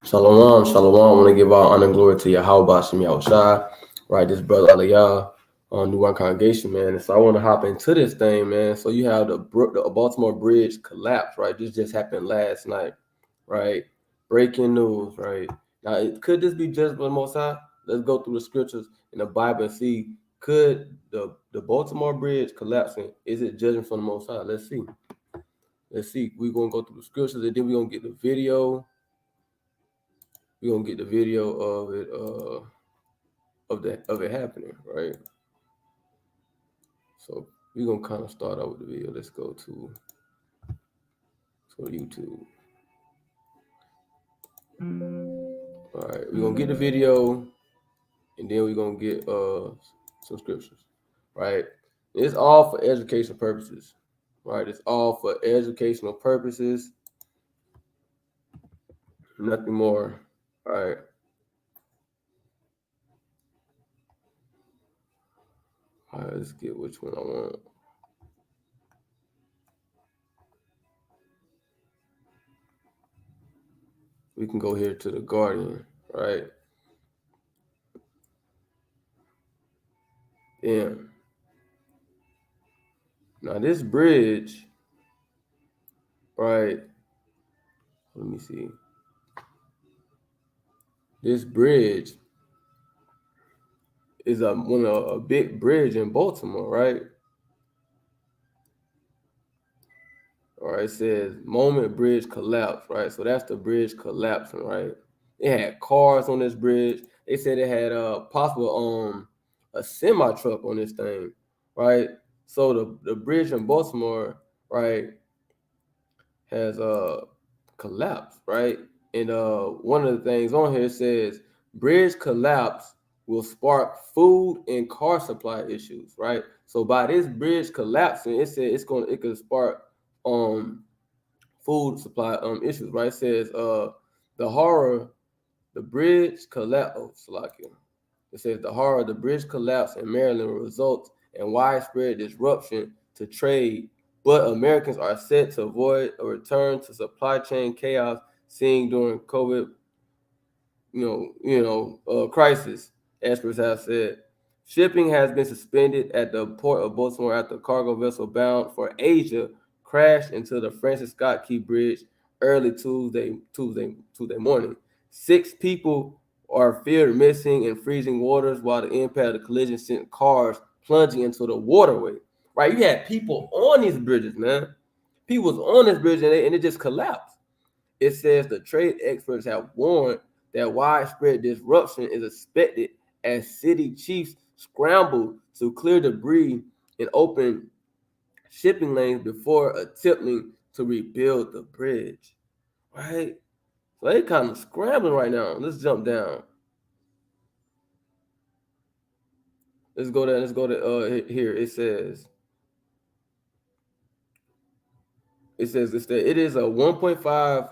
Shalom, shalom. I want to give all honor and glory to Yahweh Shem Yahushai, right? This brother Aliyah on New One Congregation, man. And so I want to hop into this thing, man. So you have the Baltimore Bridge collapse, right? This just happened last night, right? Breaking news, right? Now, could this be judgment from the Most High? Let's go through the scriptures in the Bible and see, could the Baltimore Bridge collapsing, is it judgment from the Most High? Let's see. Let's see. We're going to go through the scriptures and then we're going to get the video. We're gonna get the video of it of it happening, right? So we're gonna kind of start out with the video. Let's go to YouTube. All right, we're gonna get the video and then we're gonna get some scriptures, right? It's all for educational purposes, right? It's all for educational purposes, nothing more, right? All right, let's get which one I want. We can go here to the Guardian, right? Damn. Now this bridge, right? Let me see. This bridge is a big bridge in Baltimore, right? All right, it says moment bridge collapse, right? So that's the bridge collapsing, right? It had cars on this bridge. They said it had possible a semi truck on this thing, right? So the bridge in Baltimore, right, has collapsed, right? And one of the things on here says bridge collapse will spark food and car supply issues, right? So by this bridge collapsing, it said it could spark food supply issues, right? It says the bridge collapse. Oh, Salakia. It says the horror of the bridge collapse in Maryland will result in widespread disruption to trade, but Americans are set to avoid a return to supply chain chaos seen during COVID, crisis. Experts have said shipping has been suspended at the port of Baltimore after a cargo vessel bound for Asia crashed into the Francis Scott Key Bridge early Tuesday morning. 6 people are feared missing in freezing waters, while the impact of the collision sent cars plunging into the waterway. Right, you had people on these bridges, man. People was on this bridge and it just collapsed. It says the trade experts have warned that widespread disruption is expected as city chiefs scramble to clear debris and open shipping lanes before attempting to rebuild the bridge. Right? So they kind of scrambling right now. Let's jump down. Let's go there. Let's go to here. It says it is a 1.5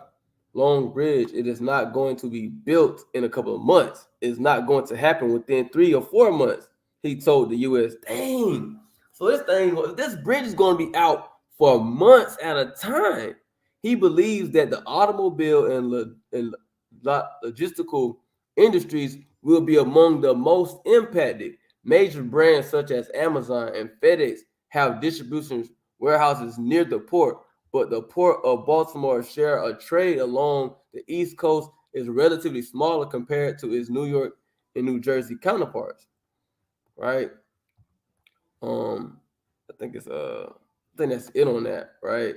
long bridge. It is not going to be built in a couple of months. It's not going to happen within 3 or 4 months, he told the U.S. Dang. So this bridge is going to be out for months at a time. He believes that the automobile and logistical industries will be among the most impacted. Major brands such as Amazon and FedEx have distribution warehouses near the port, but the port of Baltimore share a trade along the East Coast is relatively smaller compared to its New York and New Jersey counterparts, right? I think that's it on that, right?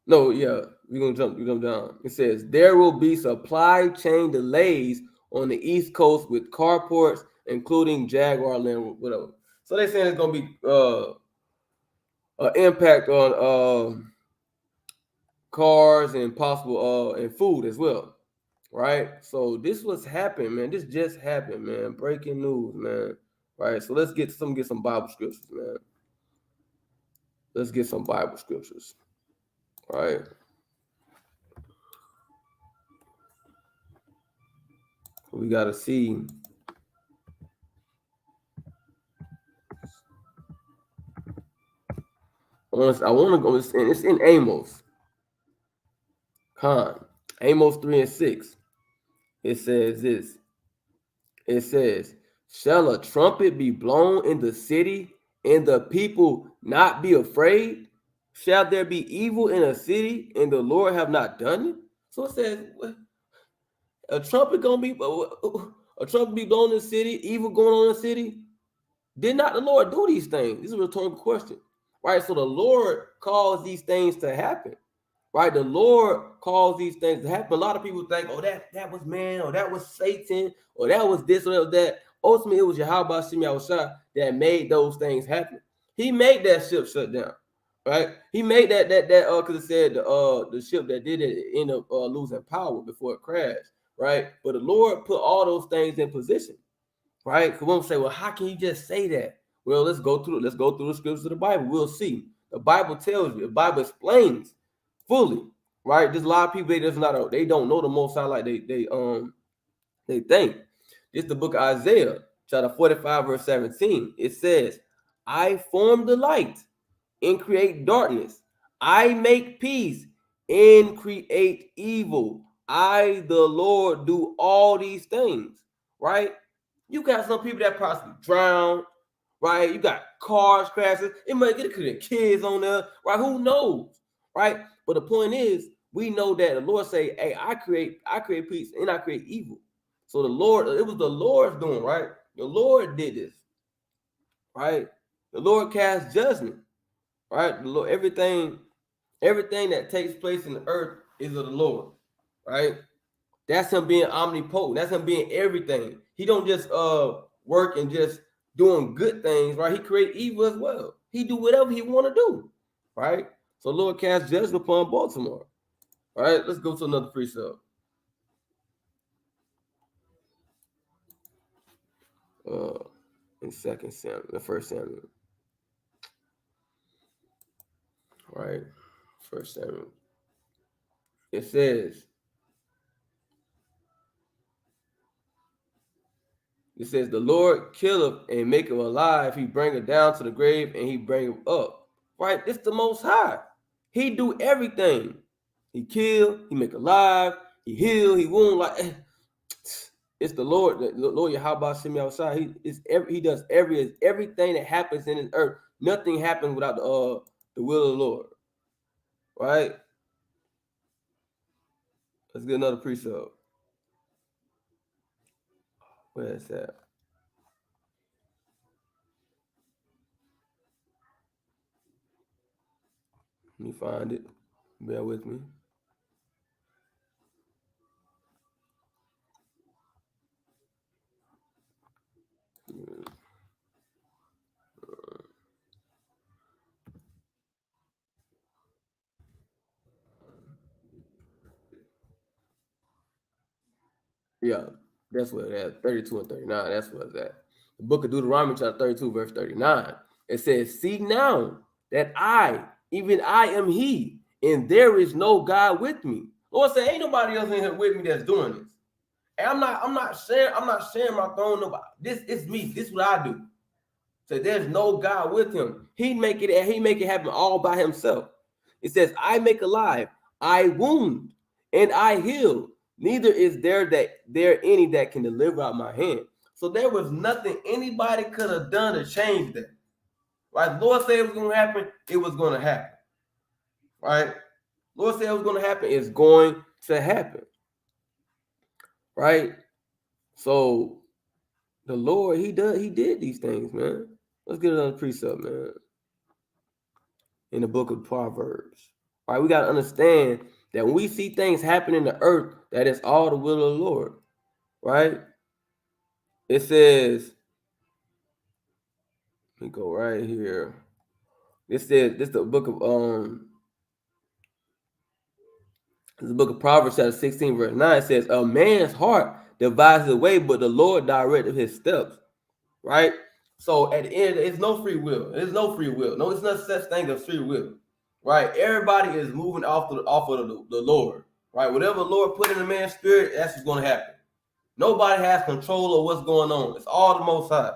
No, yeah, we're gonna jump down. It says there will be supply chain delays on the East Coast with carports, including Jaguar Land, whatever. So they're saying it's gonna be an impact on cars and possible and food as well, right? So this was happening, man. This just happened, man. Breaking news, man. Right. So let's get some Bible scriptures, man. Let's get some Bible scriptures, right? We gotta see. I want to go. It's in Amos. Amos 3 and 6. It says this. It says, shall a trumpet be blown in the city, and the people not be afraid? Shall there be evil in a city, and the Lord have not done it? So it says, a trumpet gonna be a trumpet be blown in the city, evil going on in the city. Did not the Lord do these things? This is a rhetorical question, right? So the Lord caused these things to happen, right? The Lord caused these things to happen. A lot of people think, oh, that was man, or that was Satan, or that was this, or that was that. Ultimately, it was Yahweh Shem Yahushua that made those things happen. He made that ship shut down, right? He made that because it said the ship that did it ended up losing power before it crashed, right? But the Lord put all those things in position, right? Because we'll say, well, how can you just say that? Well, let's go through the scriptures of the Bible. We'll see. The Bible tells you. The Bible explains fully, right? There's a lot of people they don't know the Most High like they think. It's the book of Isaiah, chapter 45, verse 17. It says, I form the light and create darkness. I make peace and create evil. I, the Lord, do all these things, right? You got some people that possibly drown, right? You got cars crashing. It might get kids on there, right? Who knows, right? But the point is, we know that the Lord say, "Hey, I create peace and I create evil." So the Lord, it was the Lord's doing, right? The Lord did this, right? The Lord cast judgment, right? The Lord, everything that takes place in the earth is of the Lord, right? That's him being omnipotent. That's him being everything. He don't just work and just doing good things, right? He create evil as well. He do whatever he want to do, right? So Lord cast judgment upon Baltimore. All right, let's go to another precept. In Second Samuel, the First Samuel, right? First Samuel. It says, the Lord killeth and make him alive. He bring him down to the grave and he bring him up. Right? It's the Most High. He do everything. He kill, he make alive, he heal, he wound. Like it's the Lord Yahweh Shem Yahushua. He does everything that happens in this earth. Nothing happens without the will of the Lord. Right? Let's get another precept. Where is that? Let me find it. Bear with me. Yeah, that's what it is. 32 and 39. That's what it's at. The book of Deuteronomy, chapter 32, verse 39. It says, see now that even I am he, and there is no God with me. Lord said, ain't nobody else in here with me that's doing this. And I'm not sharing my throne. Nobody. This is me. This is what I do. So there's no God with him. He make it happen all by himself. It says, I make alive, I wound, and I heal. Neither is there any that can deliver out my hand. So there was nothing anybody could have done to change that. Right? The Lord said it was going to happen, it was going to happen. Right? Lord said it was going to happen, it's going to happen. Right? So the Lord, he did these things, man. Let's get another precept, man. In the book of Proverbs. All right, we got to understand that when we see things happen in the earth, that is all the will of the Lord. Right? It says, let me go right here. This is the book of the book of Proverbs, chapter 16, verse 9. It says, a man's heart devises the way, but the Lord directed his steps. Right? So at the end, it's no free will. There's no free will. No, it's not such thing as free will. Right? Everybody is moving off of the Lord. Right? Whatever the Lord put in a man's spirit, that's what's going to happen. Nobody has control of what's going on. It's all the Most High.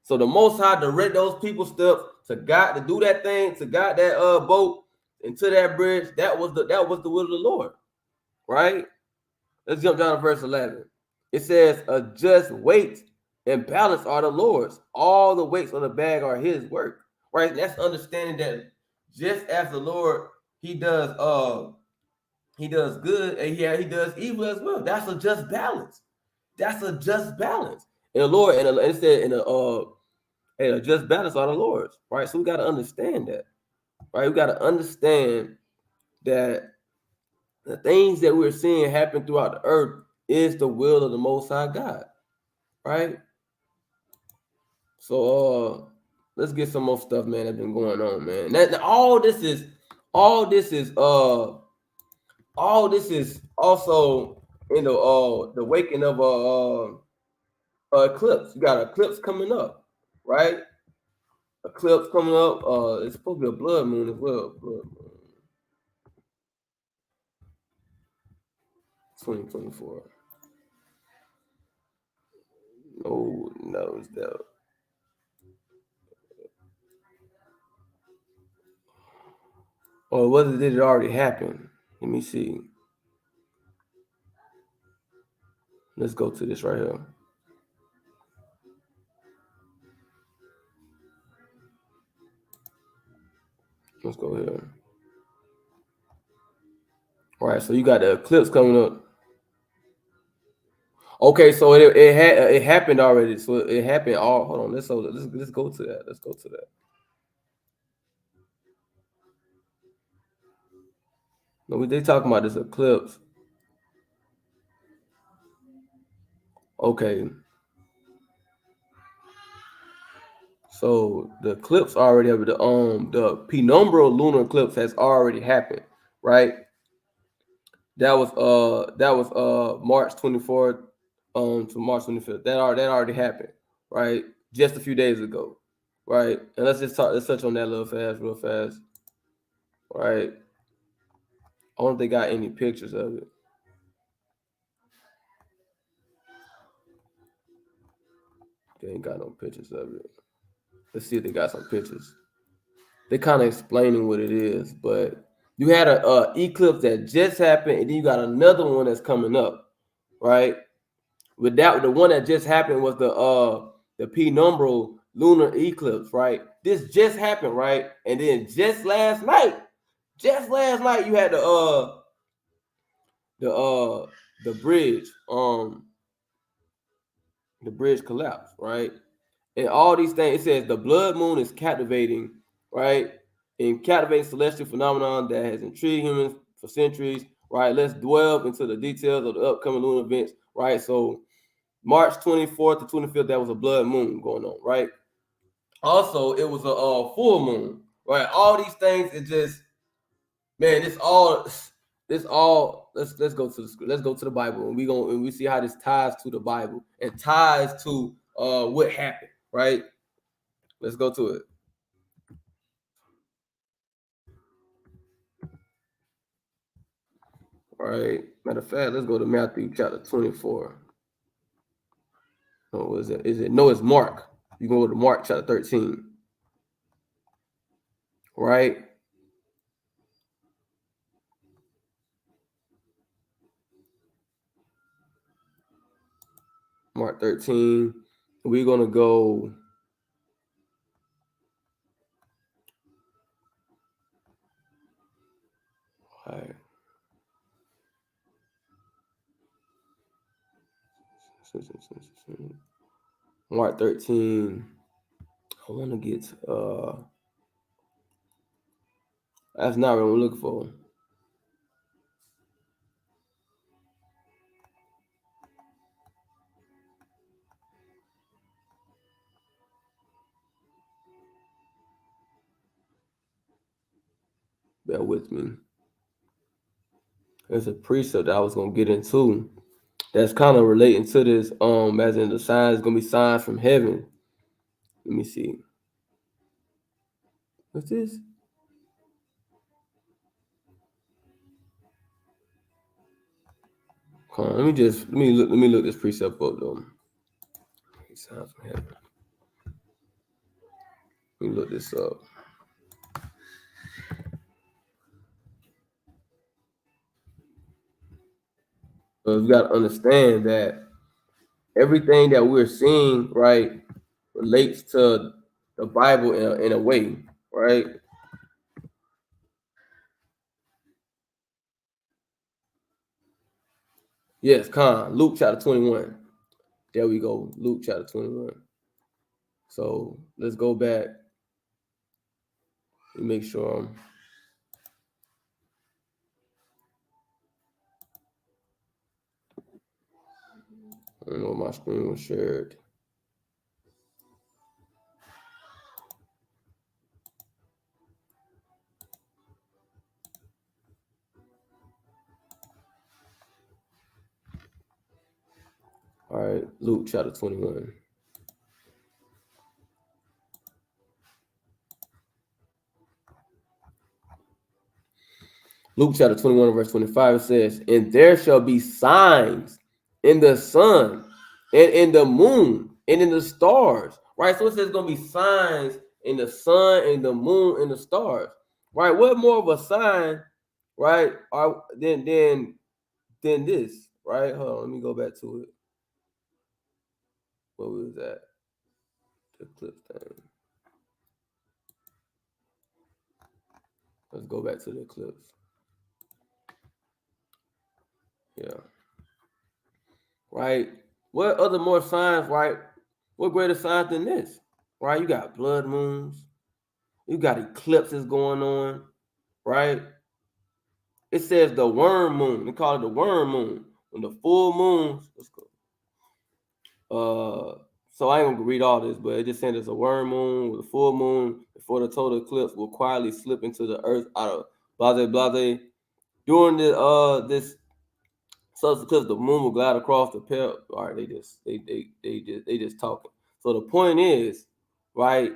So the Most High direct those people's steps to God to do that thing, to guide that boat into that bridge. That was the will of the Lord. Right? Let's jump down to verse 11. It says, "A just weight and balance are the Lord's. All the weights of the bag are His work." Right? That's understanding that just as the Lord, He does good, and He does evil as well. That's a just balance. That's a just balance. And the Lord, and it said, and a just balance are the Lord's. Right? So we got to understand that. Right? We got to understand that the things that we're seeing happen throughout the earth is the will of the Most High God, right? So let's get some more stuff, man, that's been going on, man. All this is all this is also in the waking of eclipse. You got an eclipse coming up, right? Eclipse coming up. It's supposed to be a blood moon as well. Blood moon, 2024. No, it's that. Or whether did it already happen? Let me see. Let's go to this right here. Let's go here. All right, so you got the eclipse coming up. Okay, so it happened already. So it happened. All hold on. Let's go to that. Let's go to that. No, they talking about this eclipse. Okay, so the eclipse already happened. The penumbral lunar eclipse has already happened, right? That was March 24th to March 25th. That already happened, right? Just a few days ago, right? And let's touch on that real fast, right? I don't think they got any pictures of it. They ain't got no pictures of it. Let's see if they got some pictures. They kind of explaining what it is, but you had a eclipse that just happened, and then you got another one that's coming up, right? Without the one that just happened was the penumbral lunar eclipse, right? This just happened, right? And then just last night, you had the uh the bridge the bridge collapse, right? And all these things, it says the blood moon is captivating, right? And captivating celestial phenomenon that has intrigued humans for centuries, right? Let's dwell into the details of the upcoming lunar events, right? So March 24th to 25th, that was a blood moon going on, right? Also, it was a full moon, right? All these things, it just, man, it's all. Let's go to the Bible, and we see how this ties to the Bible and ties to what happened, right? Let's go to it. All right. Matter of fact, let's go to Matthew chapter 24. Oh, is it? Is it? No, it's Mark. You can go to Mark chapter 13. Right? Mark 13. We're gonna go. All right. Mark 13. I want to get that's not what I'm looking for. Bear with me. There's a precept that I was gonna get into that's kind of relating to this. As in the signs gonna be signs from heaven. Let me see. What's this? Come on, let me look this precept up though. Signs from heaven. Let me look this up. So you got to understand that everything that we're seeing, right, relates to the Bible in a way, right? Yes, Luke chapter 21. There we go. Luke chapter 21. So let's go back and make sure I don't know if my screen was shared. All right, Luke chapter 21. Luke chapter 21, verse 25 says, "And there shall be signs in the sun and in the moon and in the stars." Right? So it says going to be signs in the sun and the moon and the stars. Right? What more of a sign, right? Than this, right? Hold on, let me go back to it. What was that? The clip thing. Let's go back to the clips. Yeah. Right? What other more signs, right? What greater signs than this? Right? You got blood moons, you got eclipses going on, right? It says the worm moon. They call it the worm moon. When the full moons, let's go. So I ain't gonna read all this, but it just saying there's a worm moon with a full moon before the total eclipse will quietly slip into the earth out of blase blase. During this substance eclipse, the moon will glide across the pale. All right, they just talking. So the point is, right?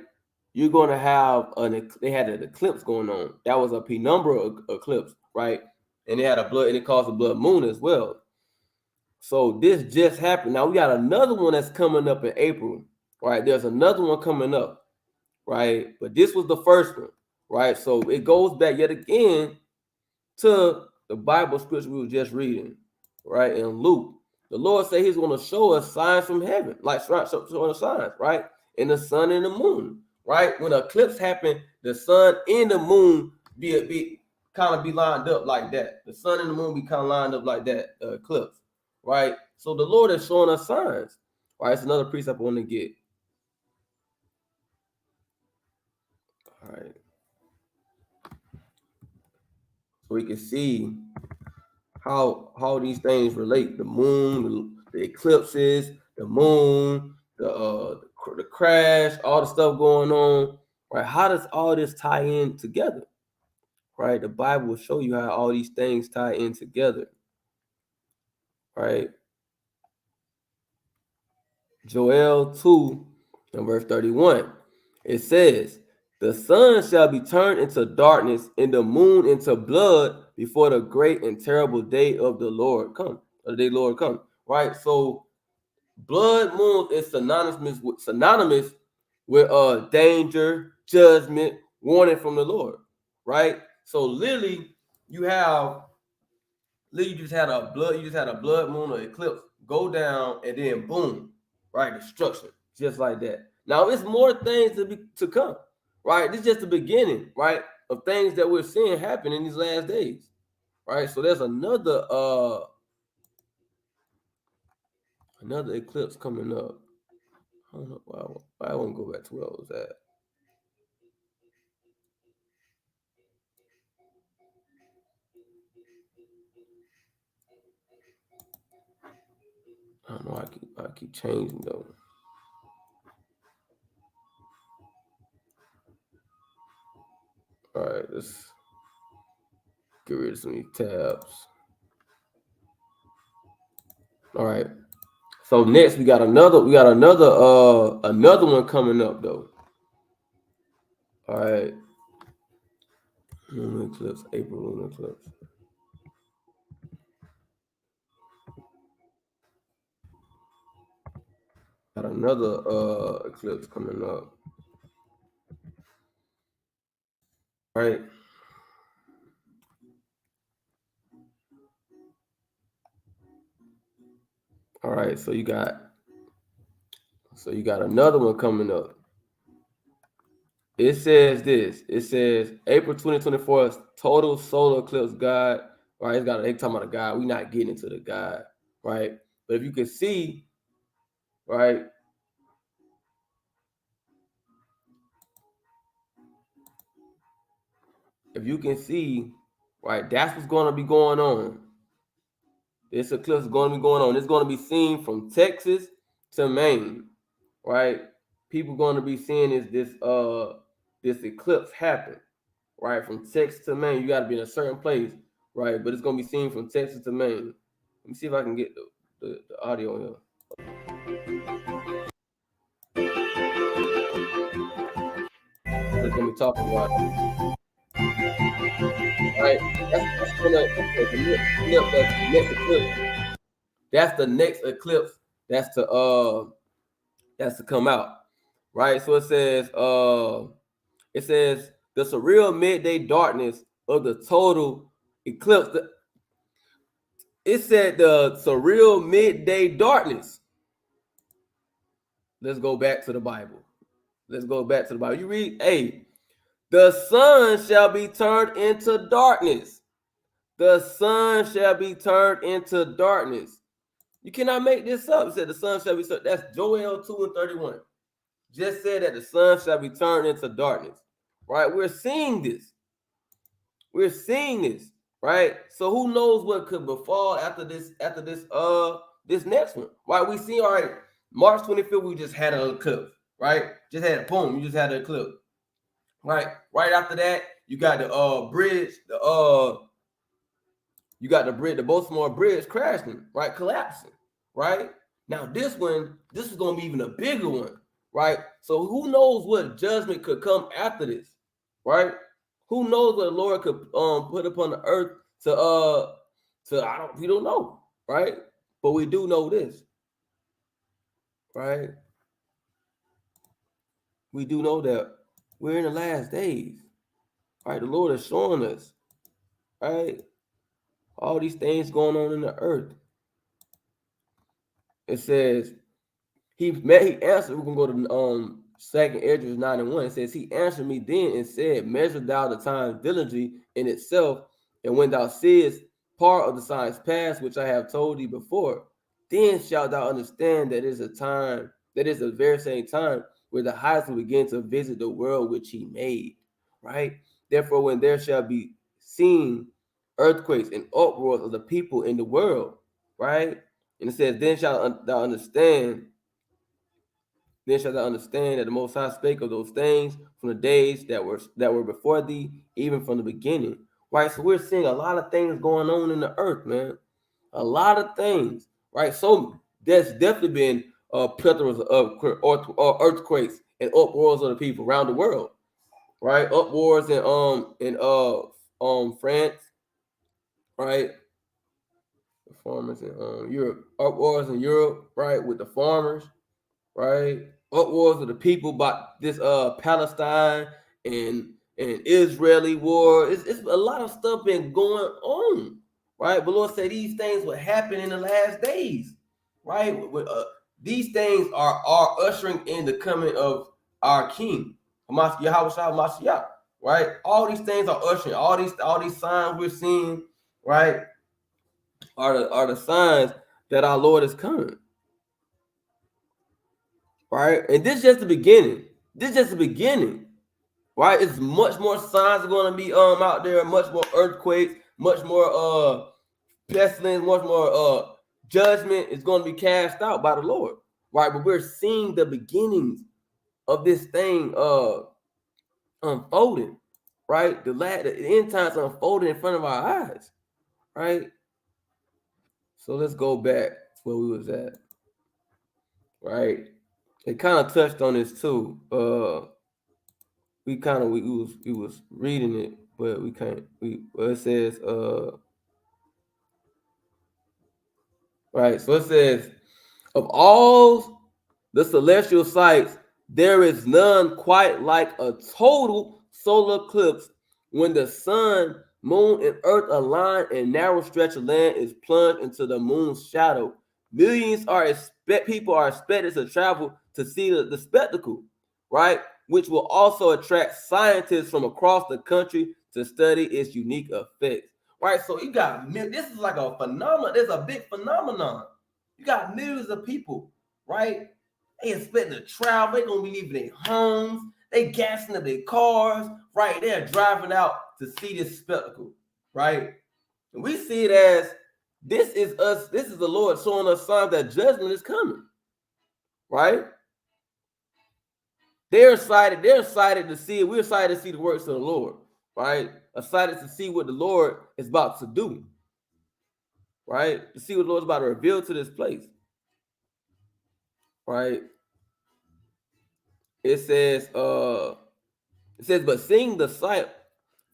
You're going to have they had an eclipse going on. That was a penumbra eclipse, right? And they had a blood, and it caused a blood moon as well. So this just happened. Now we got another one that's coming up in April, right? There's another one coming up, right? But this was the first one, right? So it goes back yet again to the Bible scripture we were just reading, right? In Luke, the Lord said He's going to show us signs from heaven, like showing us signs, right? In the sun and the moon, right? When an eclipse happened, the sun and the moon be kind of be lined up like that. The sun and the moon be kind of lined up like that, eclipse, right? So the Lord is showing us signs, right? It's another precept I want to get. All right, so we can see how these things relate: the moon, the eclipses, the moon, the crash, all the stuff going on, right? How does all this tie in together, right? The Bible will show you how all these things tie in together, right? Joel 2 and verse 31. It says, "The sun shall be turned into darkness and the moon into blood before the great and terrible day of the Lord come." Or the day Lord come. Right? So blood moon is synonymous with danger, judgment, warning from the Lord. Right? So literally, you have you just had a blood moon or eclipse go down, and then boom, right, destruction, just like that. Now it's more things to come, right? This is just the beginning, right, of things that we're seeing happen in these last days, right? So there's another eclipse coming up. I don't know why I won't go back to where I was at. I don't know. I keep changing though. All right, let's get rid of some of these tabs. All right. So next we got another one coming up though. All right. Lunar eclipse, April lunar eclipse. Got another eclipse coming up. All right. All right, so you got another one coming up. It says this. It says April 2024 total solar eclipse God. Right, it's got they talking about a God. We're not getting into the God, right? But if you can see, right, if you can see, right, that's what's going to be going on. This eclipse is going to be going on. It's going to be seen from Texas to Maine, right? People going to be seeing this eclipse happen, right? From Texas to Maine. You got to be in a certain place, right? But it's going to be seen from Texas to Maine. Let me see if I can get the audio here. We're going to be talking about it, right? That's the next eclipse. That's the next eclipse. That's the next eclipse. That's to come out, right? So it says the surreal midday darkness of the total eclipse. It said the surreal midday darkness. Let's go back to the Bible. You read, hey, the sun shall be turned into darkness. The sun shall be turned into darkness. You cannot make this up. It said the sun shall be turned. That's Joel 2:31. Just said that the sun shall be turned into darkness. Right? We're seeing this. Right? So who knows what could befall after this this next one. Right? We see, all right, March 25th, we just had an eclipse, right? Just had a boom, you just had an eclipse. Right? Right after that, you got the bridge, the Baltimore bridge crashing, right? Collapsing, right? Now this is gonna be even a bigger one, right? So who knows what judgment could come after this, right? Who knows what the Lord could put upon the earth we don't know, right? But we do know this, right? We do know that we're in the last days, right? The Lord is showing us, right? All these things going on in the earth. It says he answered. We're gonna go to Second Esdras 9:1. It says he answered me then and said, measure thou the time diligently in itself, and when thou seest part of the signs past, which I have told thee before, then shalt thou understand that is the very same time where the highest will begin to visit the world which he made. Right? Therefore, when there shall be seen earthquakes and uproars of the people in the world, right? And it says, then shalt thou understand that the Most High spake of those things from the days that were before thee, even from the beginning. Right? So we're seeing a lot of things going on in the earth, man. A lot of things, right? So there's definitely been plethoras of earthquakes and uproars of the people around the world, right? Uproars in France, right? The farmers in Europe, uproars in Europe, right? With the farmers, right? Uproars of the people about this Palestine and Israeli war. It's a lot of stuff been going on, right? But Lord said these things will happen in the last days, right? These things are ushering in the coming of our King, Yahweh Mashiach, right? All these things are ushering. All these signs we're seeing, right, are the signs that our Lord is coming. Right, and this is just the beginning. Right? It's much more signs are going to be out there, much more earthquakes, much more pestilence, much more judgment is going to be cast out by the Lord. Right, but we're seeing the beginnings of this thing unfolding. Right, the end times unfolding in front of our eyes. Right, so let's go back where we was at. Right, it kind of touched on this too. We was reading it, but we can't. It says right. So it says, of all the celestial sights, there is none quite like a total solar eclipse when the sun, moon, and earth align and narrow stretch of land is plunged into the moon's shadow. People are expected to travel to see the spectacle, right? Which will also attract scientists from across the country to study its unique effects, right? So you got this is like a phenomenon. There's a big phenomenon. You got millions of people, right? They expect to travel. They're gonna be leaving their homes. They gassing up their cars, right? They're driving out to see this spectacle, right? And we see it as this is us. This is the Lord showing us signs that judgment is coming, right? They're excited. They're excited to see it. We're excited to see the works of the Lord, right? Excited to see what the Lord is about to do, right? To see what the Lord's about to reveal to this place, right? It says, but seeing the sight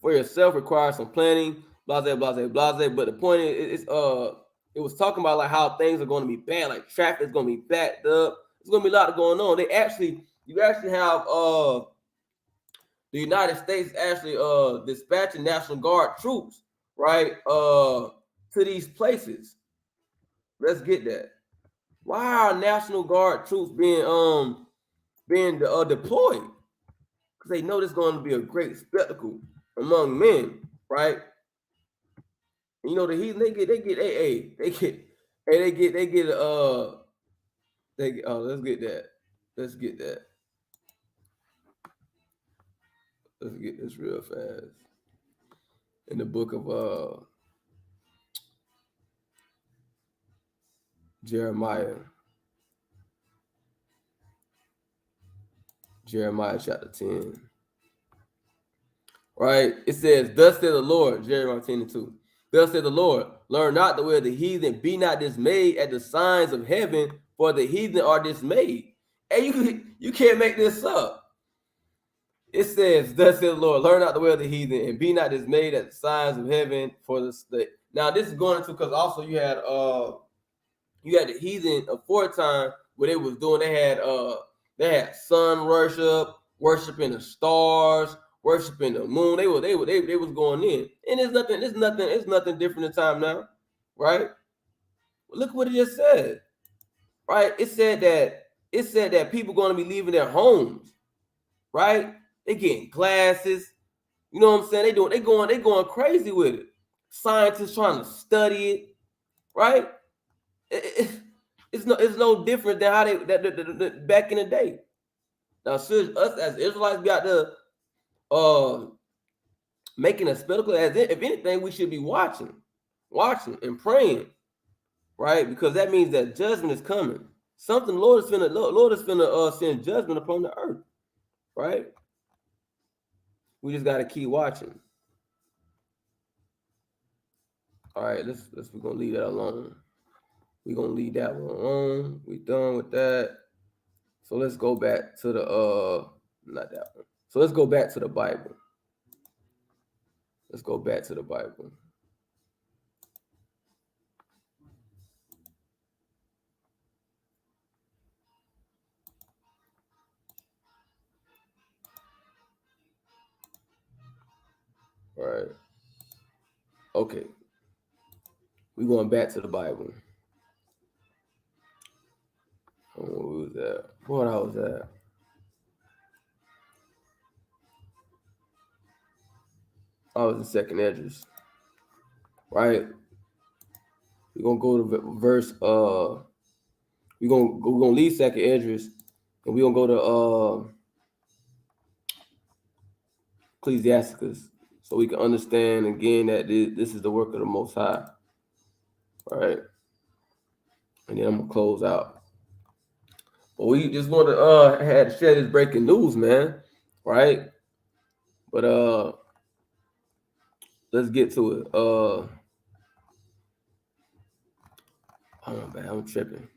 for yourself requires some planning, blase, blase, blase. But the point is, it was talking about like how things are going to be bad, like traffic is going to be backed up. There's going to be a lot going on. You actually have the United States actually dispatching National Guard troops, right, to these places. Let's get that. Why are National Guard troops being deployed? Because they know there's going to be a great spectacle among men, right? And you know the heathen, they get let's get that. Let's get that. Let's get this real fast. In the book of Jeremiah chapter 10. Right? It says, thus said the Lord, Jeremiah 10:2. Thus said the Lord, learn not the way of the heathen, be not dismayed at the signs of heaven, for the heathen are dismayed. And you can't make this up. It says, thus said the Lord, learn not the way of the heathen, and be not dismayed at the signs of heaven, for the state. Now this is going into, because also you had the heathen aforetime what they was doing. They had sun worship, worshiping the stars, worshiping the moon. They was going in, and it's nothing different in time now, right? Look what it just said, right? It said that people going to be leaving their homes, right? They getting glasses, you know what I'm saying? They going crazy with it. Scientists trying to study it, right? It's no different than how they back in the day. Now, should us as Israelites be out there making a spectacle? As if anything, we should be watching and praying, right? Because that means that judgment is coming. Something Lord is finna send judgment upon the earth, right? We just gotta keep watching. All right, we're gonna leave that alone. We're gonna leave that one alone. We done with that. So let's go back to the not that one. So let's go back to the Bible. Let's go back to the Bible. All right. Okay. We're going back to the Bible. Who was that? What I was at? I was in second Esdras. Right? We're gonna go to verse we're gonna leave second Esdras and we're gonna go to Ecclesiasticus so we can understand again that this is the work of the Most High. Right? And then I'm gonna close out. But we just want to had to share this breaking news, man. Right? But let's get to it. Oh man, I'm tripping.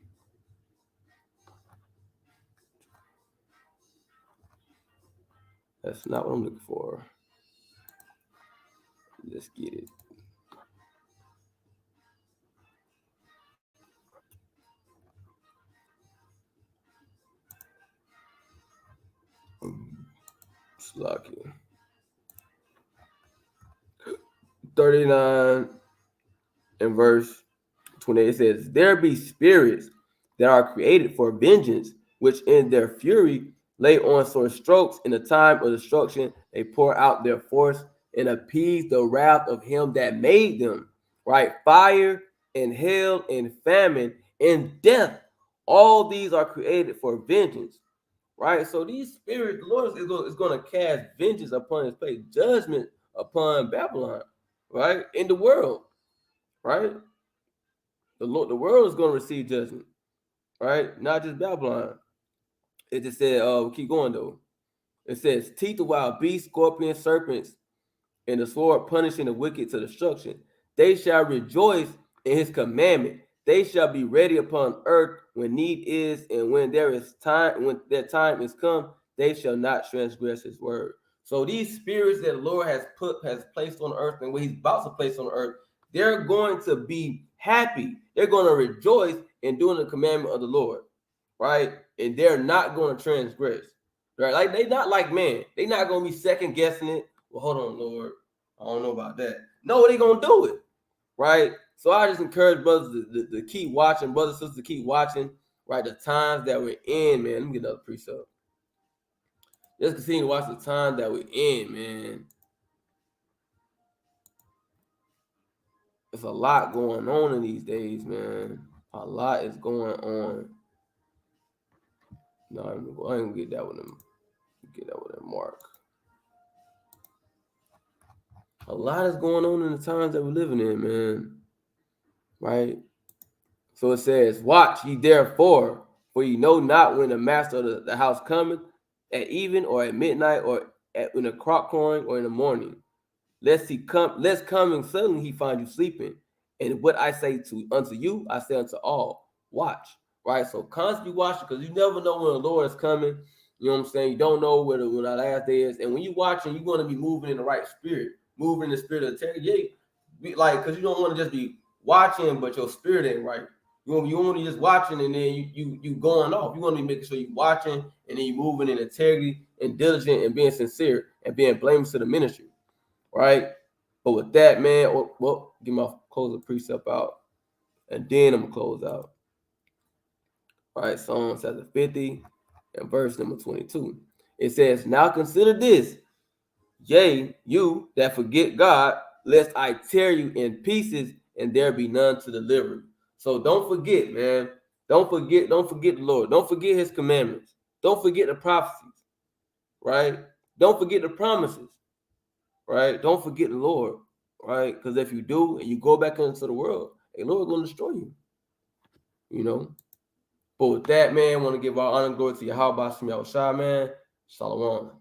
That's not what I'm looking for. Let's get it. Slocky. 39 and verse 28, it says, there be spirits that are created for vengeance, which in their fury lay on sore strokes. In the time of destruction, they pour out their force and appease the wrath of him that made them. Right? Fire and hell and famine and death, all these are created for vengeance. Right? So these spirits, the Lord is going to cast vengeance upon his place, judgment upon Babylon, right? In the world, right? The world is going to receive judgment, right? Not just Babylon. It just said, keep going though. It says, teeth of wild beasts, scorpions, serpents, and the sword punishing the wicked to destruction. They shall rejoice in his commandment. They shall be ready upon earth when need is, and when there is time, when their time is come, they shall not transgress his word. So these spirits that the Lord has placed on earth, and what he's about to place on earth, they're going to be happy. They're going to rejoice in doing the commandment of the Lord, right? And they're not going to transgress, right? Like they're not like man. They're not going to be second guessing it. Well, hold on, Lord. I don't know about that. No, they're going to do it, right? So I just encourage brothers to keep watching, brothers and sisters to keep watching, right? The times that we're in, man. Let me get another precept. Just continue to watch the time that we're in, man. There's a lot going on in these days, man. A lot is going on. No, I ain't gonna get that with him. Get that with him, Mark. A lot is going on in the times that we're living in, man. Right? So it says, watch ye therefore, for ye know not when the master of the house cometh, at even or at midnight, or in the cock crowing, or in the morning. Lest coming suddenly he find you sleeping. And what I say unto you, I say unto all, watch. Right? So constantly watch, because you never know when the Lord is coming. You know what I'm saying? You don't know when the last day is. And when you're watching, you're going to be moving in the right spirit, moving in the spirit of integrity. Like, because you don't want to just be watching, but your spirit ain't right. You only just watching, and then you going off. You want to be making sure you're watching, and then you moving in integrity and diligent and being sincere and being blameless to the ministry. Right? But with that, man, well, get my closing precept out, and then I'm gonna close out. All right, Psalm chapter 50 and verse number 22. It says, now consider this, yea, you that forget God, lest I tear you in pieces, and there be none to deliver. So don't forget, man. Don't forget the Lord. Don't forget his commandments. Don't forget the prophecies, right? Don't forget the promises, right? Don't forget the Lord, right? Because if you do and you go back into the world, the Lord is going to destroy you, you know. But with that, man, I want to give our honor and glory to Yahweh Shem Yahushua, man. Shalom.